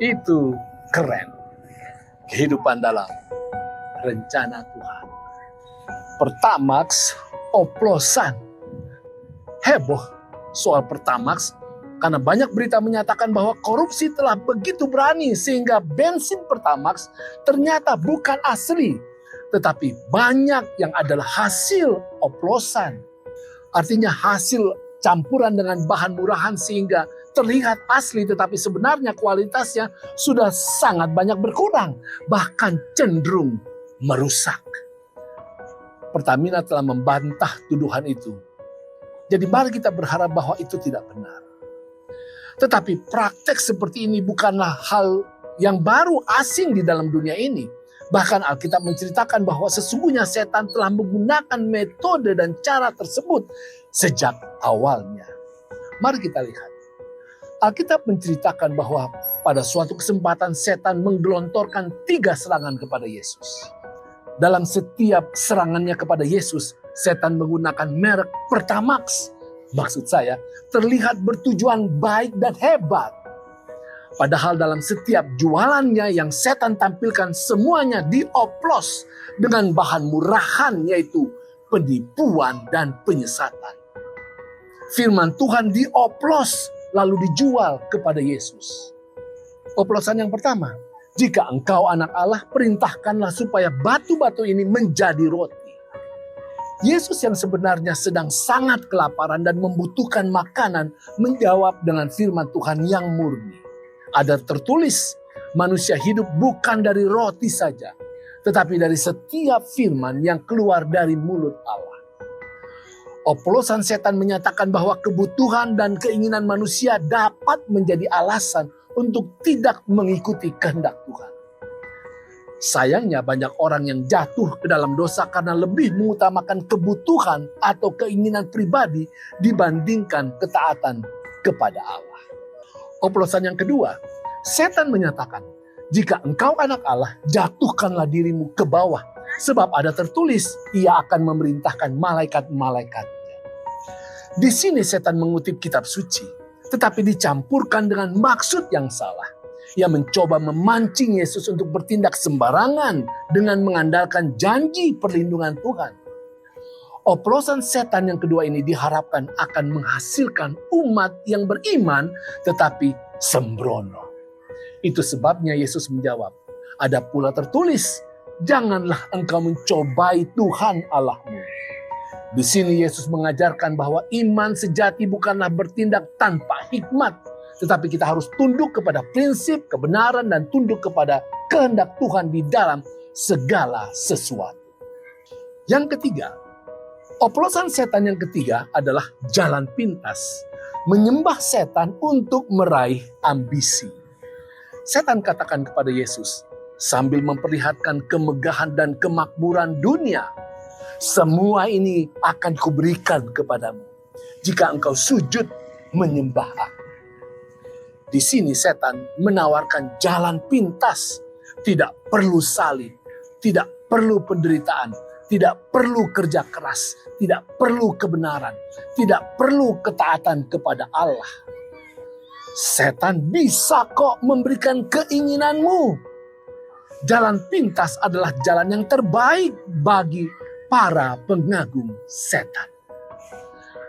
Itu keren. Kehidupan dalam rencana Tuhan. Pertamax, oplosan. Heboh soal Pertamax karena banyak berita menyatakan bahwa korupsi telah begitu berani sehingga bensin Pertamax ternyata bukan asli, tetapi banyak yang adalah hasil oplosan. Artinya hasil campuran dengan bahan murahan sehingga terlihat asli tetapi sebenarnya kualitasnya sudah sangat banyak berkurang, bahkan cenderung merusak. Pertamina telah membantah tuduhan itu. Jadi mari kita berharap bahwa itu tidak benar. Tetapi praktek seperti ini bukanlah hal yang baru asing di dalam dunia ini. Bahkan Alkitab menceritakan bahwa sesungguhnya setan telah menggunakan metode dan cara tersebut sejak awalnya. Mari kita lihat. Alkitab menceritakan bahwa pada suatu kesempatan setan menggelontorkan 3 serangan kepada Yesus. Dalam setiap serangannya kepada Yesus, setan menggunakan merek Pertamax. Maksud saya, terlihat bertujuan baik dan hebat. Padahal dalam setiap jualannya yang setan tampilkan semuanya dioplos dengan bahan murahan, yaitu penipuan dan penyesatan. Firman Tuhan dioplos lalu dijual kepada Yesus. Oplosan yang pertama, jika engkau anak Allah, perintahkanlah supaya batu-batu ini menjadi roti. Yesus yang sebenarnya sedang sangat kelaparan dan membutuhkan makanan menjawab dengan firman Tuhan yang murni. Ada tertulis, manusia hidup bukan dari roti saja, tetapi dari setiap firman yang keluar dari mulut Allah. Oplosan setan menyatakan bahwa kebutuhan dan keinginan manusia dapat menjadi alasan untuk tidak mengikuti kehendak Tuhan. Sayangnya banyak orang yang jatuh ke dalam dosa karena lebih mengutamakan kebutuhan atau keinginan pribadi dibandingkan ketaatan kepada Allah. Oplosan yang kedua, setan menyatakan, jika engkau anak Allah, jatuhkanlah dirimu ke bawah. Sebab ada tertulis, ia akan memerintahkan malaikat-malaikatnya. Di sini setan mengutip kitab suci, tetapi dicampurkan dengan maksud yang salah. Ia mencoba memancing Yesus untuk bertindak sembarangan dengan mengandalkan janji perlindungan Tuhan. Oplosan setan yang kedua ini diharapkan akan menghasilkan umat yang beriman tetapi sembrono. Itu sebabnya Yesus menjawab, ada pula tertulis, janganlah engkau mencobai Tuhan Allahmu. Di sini Yesus mengajarkan bahwa iman sejati bukanlah bertindak tanpa hikmat, tetapi kita harus tunduk kepada prinsip, kebenaran, dan tunduk kepada kehendak Tuhan di dalam segala sesuatu. Yang ketiga, oplosan setan yang ketiga adalah jalan pintas. Menyembah setan untuk meraih ambisi. Setan katakan kepada Yesus, sambil memperlihatkan kemegahan dan kemakmuran dunia, semua ini akan kuberikan kepadamu jika engkau sujud menyembah aku. Di sini setan menawarkan jalan pintas. Tidak perlu salib, tidak perlu penderitaan, tidak perlu kerja keras, tidak perlu kebenaran, tidak perlu ketaatan kepada Allah. Setan bisa kok memberikan keinginanmu. Jalan pintas adalah jalan yang terbaik bagi para pengagum setan.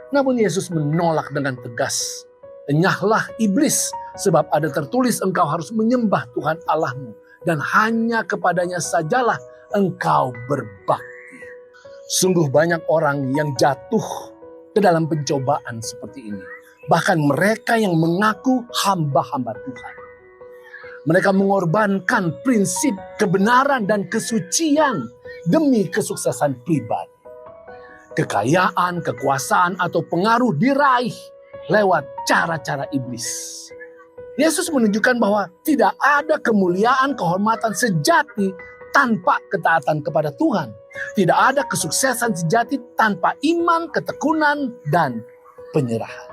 Namun Yesus menolak dengan tegas. Enyahlah iblis, sebab ada tertulis engkau harus menyembah Tuhan Allahmu dan hanya kepadanya sajalah engkau berbakti. Sungguh banyak orang yang jatuh ke dalam pencobaan seperti ini. Bahkan mereka yang mengaku hamba-hamba Tuhan. Mereka mengorbankan prinsip kebenaran dan kesucian demi kesuksesan pribadi. Kekayaan, kekuasaan, atau pengaruh diraih lewat cara-cara iblis. Yesus menunjukkan bahwa tidak ada kemuliaan, kehormatan sejati tanpa ketaatan kepada Tuhan. Tidak ada kesuksesan sejati tanpa iman, ketekunan, dan penyerahan.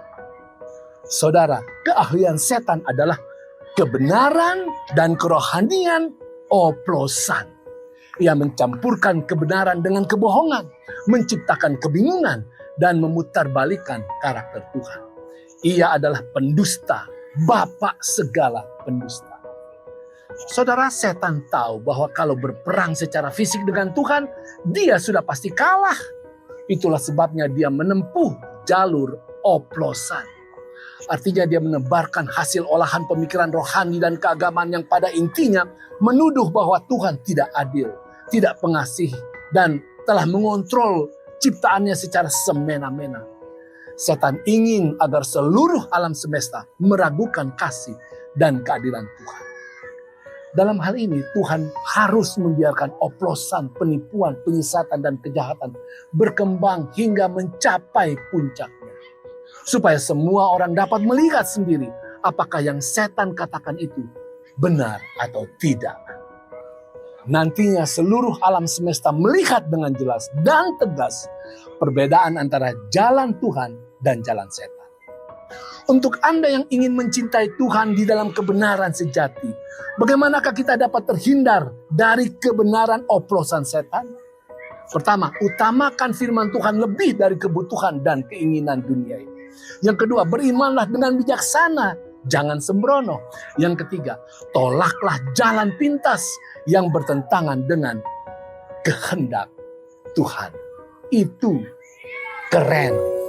Saudara, keahlian setan adalah kebenaran dan kerohanian oplosan. Ia mencampurkan kebenaran dengan kebohongan, menciptakan kebingungan, dan memutarbalikkan karakter Tuhan. Ia adalah pendusta, bapa segala pendusta. Saudara, setan tahu bahwa kalau berperang secara fisik dengan Tuhan, dia sudah pasti kalah. Itulah sebabnya dia menempuh jalur oplosan. Artinya dia menebarkan hasil olahan pemikiran rohani dan keagamaan yang pada intinya menuduh bahwa Tuhan tidak adil, tidak pengasih, dan telah mengontrol ciptaannya secara semena-mena. Setan ingin agar seluruh alam semesta meragukan kasih dan keadilan Tuhan. Dalam hal ini Tuhan harus membiarkan oplosan, penipuan, penyesatan, dan kejahatan berkembang hingga mencapai puncaknya. Supaya semua orang dapat melihat sendiri apakah yang setan katakan itu benar atau tidak. Nantinya seluruh alam semesta melihat dengan jelas dan tegas perbedaan antara jalan Tuhan dan jalan setan. Untuk Anda yang ingin mencintai Tuhan di dalam kebenaran sejati, bagaimanakah kita dapat terhindar dari kebenaran oplosan setan? Pertama, utamakan firman Tuhan lebih dari kebutuhan dan keinginan dunia ini. Yang kedua, berimanlah dengan bijaksana, jangan sembrono. Yang ketiga, tolaklah jalan pintas yang bertentangan dengan kehendak Tuhan. Itu keren.